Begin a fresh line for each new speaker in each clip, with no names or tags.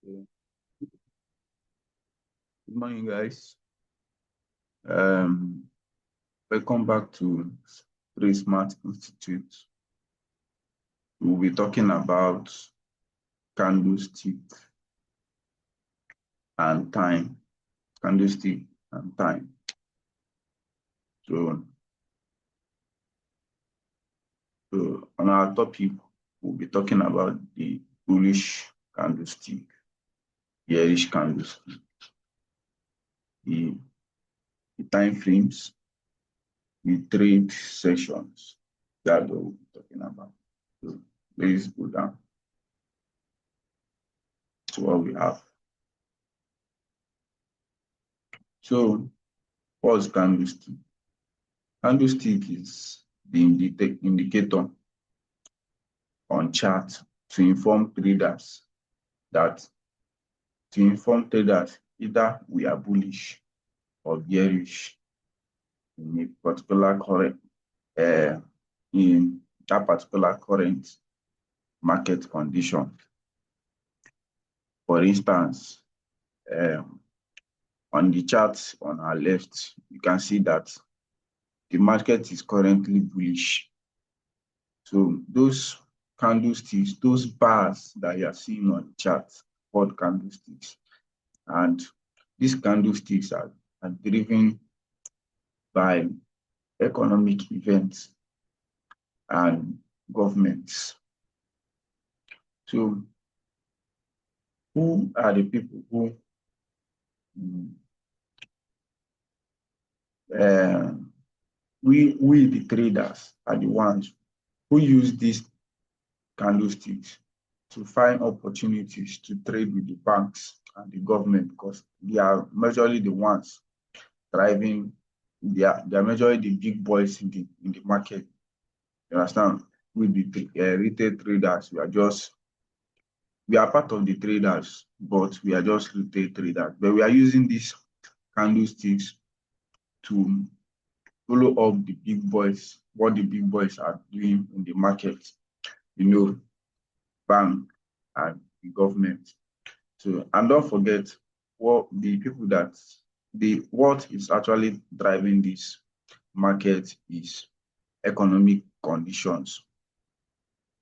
Good morning, guys. Um, Welcome back to Three Smart Institute. We'll be talking about candlestick and time. Candlestick and time. So on our topic, we'll be talking about the bullish candlestick, bearish candlestick, the time frames, the trade sessions that we'll be talking about. So let's go down to what we have. So what's candlestick? Candlestick is the indicator on chart to inform traders either we are bullish or bearish in a particular in that particular current market condition. For instance, on the chart on our left, you can see that the market is currently bullish. So those candlesticks, those bars that you are seeing on the chart, called candlesticks, and these candlesticks are driven by economic events and governments. So who are the people who we the traders are the ones who use these candlesticks to find opportunities to trade with the banks and the government, because they are majorly the ones driving. They are majorly the big boys in the market. You understand? With the retail traders, we are part of the traders, but we are just retail traders. But we are using these candlesticks to follow up the big boys, what the big boys are doing in the market, bank and the government. So, and don't forget what is actually driving this market is economic conditions.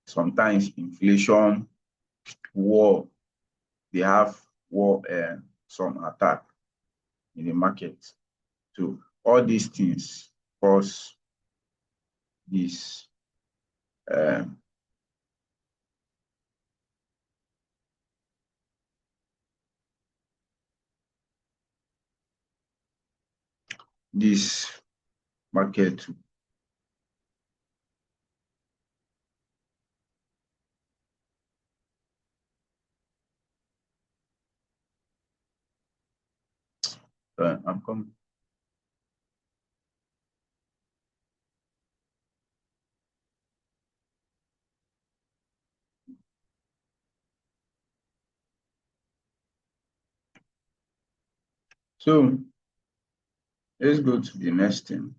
Sometimes inflation, war, they have war, some attack in the market. So all these things cause this this market to I'm coming. So let's go to the next thing.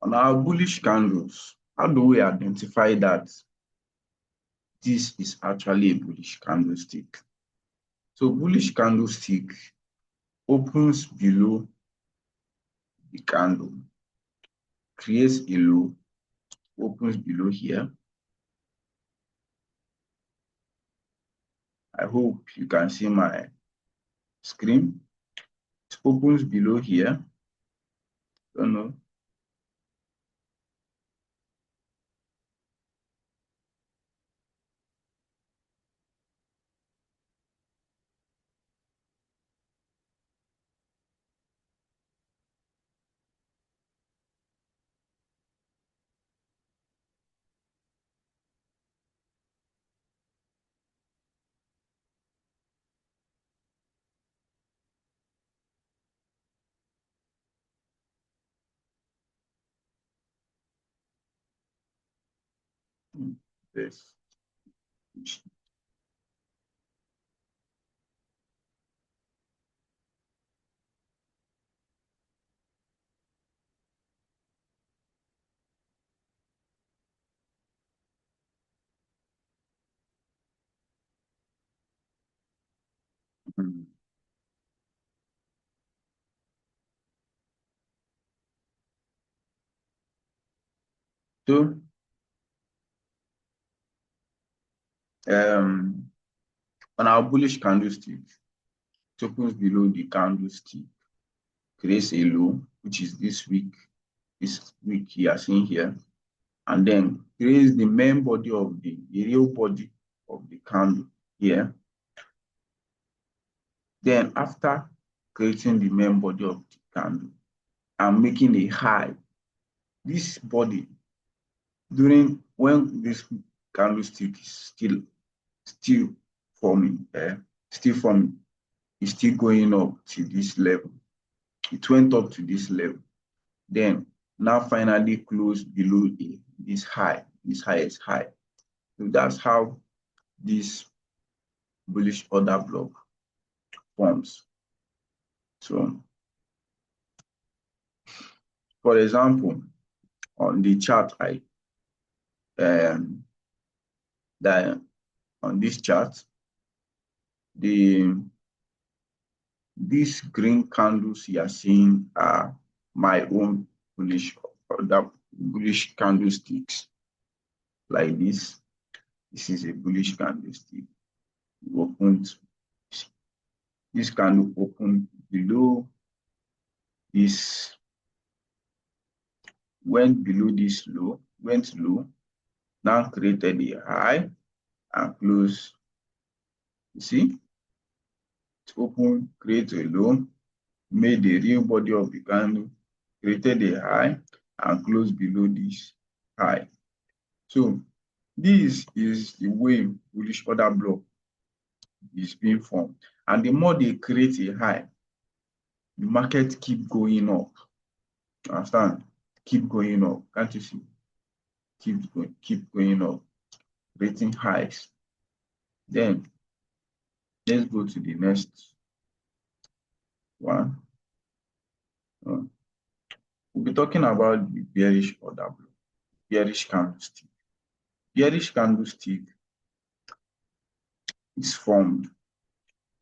On our bullish candles, how do we identify that this is actually a bullish candlestick? So bullish candlestick opens below the candle, creates a low, opens below here. I hope you can see my screen. It opens below here. Don't know. This. Mm. So um, on our bullish candlestick, it opens below the candlestick, creates a low, which is this week you are seeing here, and then creates the main body of the real body of the candle here. Then after creating the main body of the candle and making a high, this body during when this candlestick is still forming, still forming, is still going up to this level. It went up to this level. Then now finally close below this high. This highest high. So that's how this bullish order block forms. So, for example, on the chart, um, that on this chart, these green candles you are seeing are my own bullish order, bullish candlesticks like this. This is a bullish candlestick. It opened. This candle opened below this, went below this low, went low, now created a high and closed. You see, it opened, created a low, made the real body of the candle, created a high and closed below this high. So this is the way bullish order block is being formed. And the more they create a high, the market keep going up. Understand? Keep going up. Can't you see? Keep going up, creating highs. Then let's go to the next one. We'll be talking about the bearish order block, bearish candlestick. Bearish candlestick is formed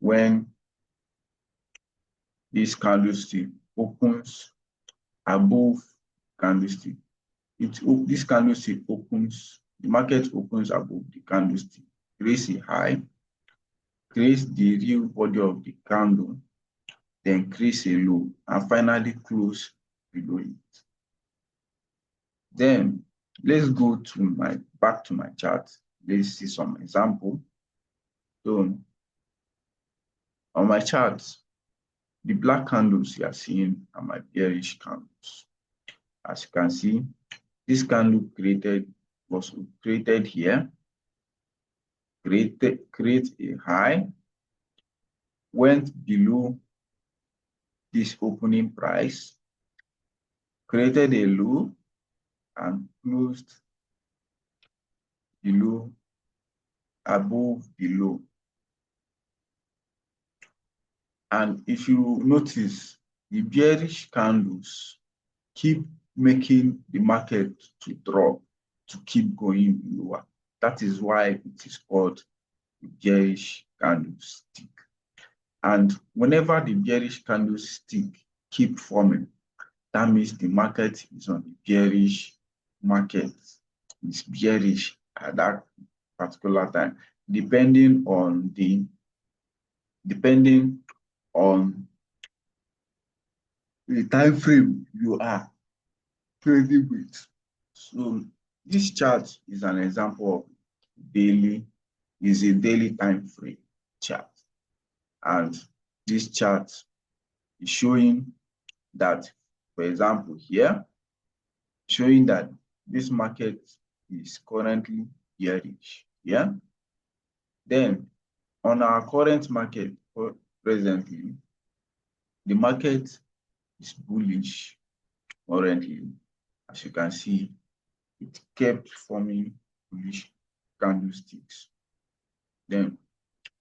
when this candlestick opens above candlestick. This candlestick opens, the market opens above the candlestick, creates a high, creates the real body of the candle, then creates a low, and finally close below it. Then let's go to back to my chart. Let's see some example. So on my chart, the black candles you are seeing are my bearish candles. As you can see, this candle was created here, create a high, went below this opening price, created a low, and closed below, above the low. And if you notice, the bearish candles keep making the market to drop, to keep going lower. That is why it is called the bearish candlestick. And whenever the bearish candlestick keep forming, that means the market is on the bearish market. It's bearish at that particular time, depending on the time frame you are trading with. So this chart is an example of a daily time frame chart. And this chart is showing that, for example, here, showing that this market is currently bearish. Yeah. Then on our current market presently, the market is bullish currently. As you can see, it kept forming bullish candlesticks. Then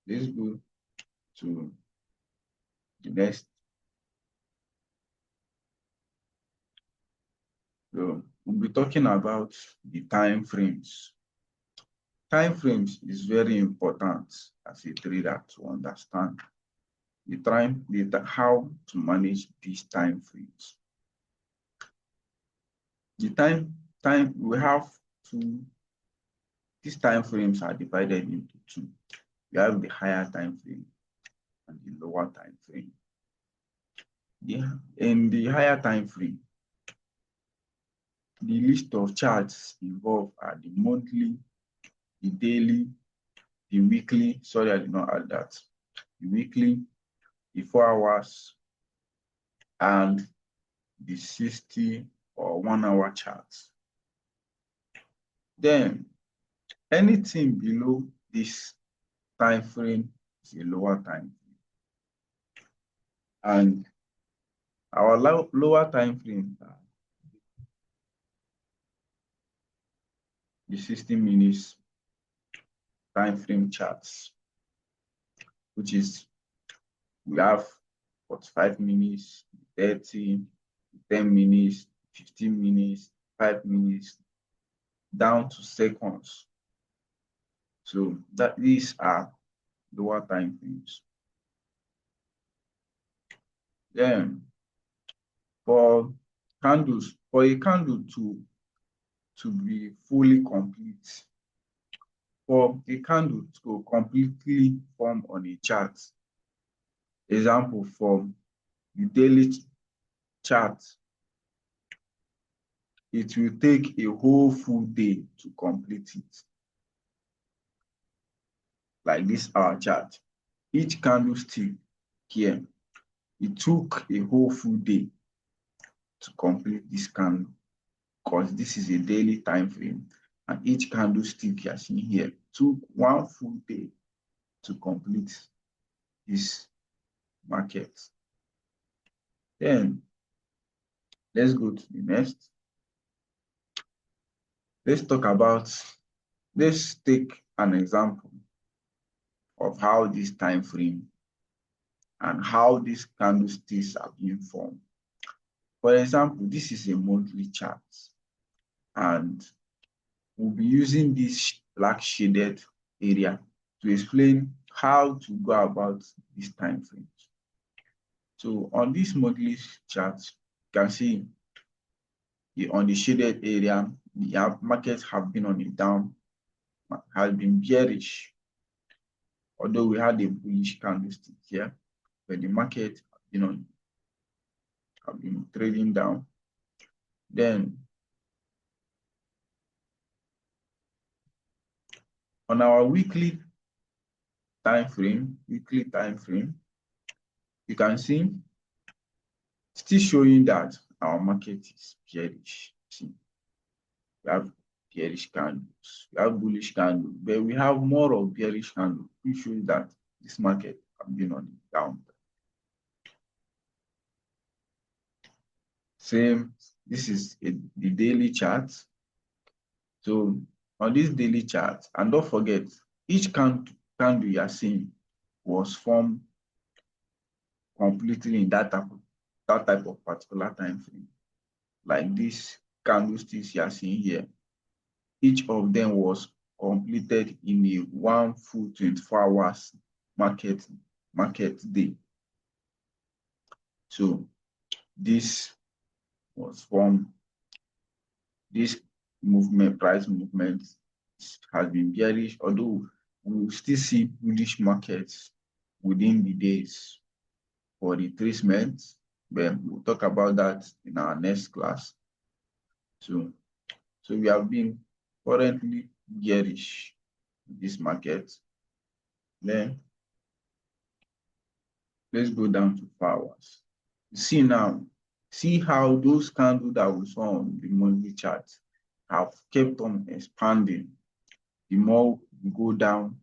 let's go to the next. So we'll be talking about the time frames. Time frames is very important as a trader to understand. how to manage these time frames. The time we have two. These time frames are divided into two. We have the higher time frame and the lower time frame. In the higher time frame, the list of charts involved are the monthly, the daily, the weekly. Sorry, I did not add that. The weekly, the 4 hours, and the 60 or 1 hour charts. Then anything below this time frame is a lower time frame. And our lower time frame are the 60 minutes time frame charts, which is we have 45 minutes, 30, 10 minutes, 15 minutes, 5 minutes, down to seconds. So these are lower time frames. Then for a candle to be fully complete, for a candle to completely form on a chart, example for the daily chart, it will take a whole full day to complete it. Like this, our chart. Each candlestick here, it took a whole full day to complete this candle, because this is a daily time frame, and each candlestick you are seeing here took one full day to complete this market. Then let's go to the next. Let's take an example of how this time frame and how these candlesticks are being formed. For example, this is a monthly chart, and we'll be using this black shaded area to explain how to go about these time frames. So on this monthly chart, you can see on the shaded area, the markets have been on a down, has been bearish, although we had a bullish candlestick here, but the market have been trading down. Then on our weekly time frame, you can see still showing that our market is bearish. See, we have bearish candles, we have bullish candles, but we have more of bearish candles, which shows that this market has been on the down. Same, this is the daily chart. So on this daily chart, and don't forget, each candle you are seeing was formed completely in that type of particular time frame. Like this candlesticks you are seeing here, each of them was completed in a one full 24 hours market day. So this was formed, this price movement has been bearish, although we will still see bullish markets within the days for retracement, but we'll talk about that in our next class. So we have been currently bearish in this market. Then let's go down to 4 hours. See now, see how those candles that we saw on the monthly chart have kept on expanding. The more we go down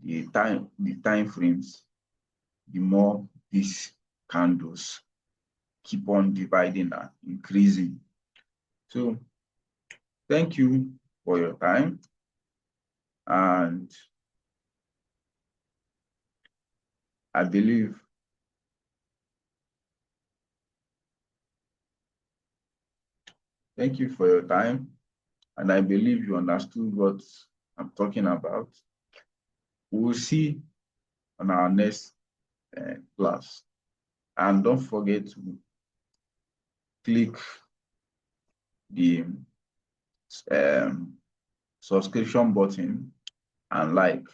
the time frames, the more these candles keep on dividing and increasing. So thank you for your time, and I believe thank you for your time, and I believe you understood what I'm talking about. We'll see on our next class. And don't forget to click the subscription button and like.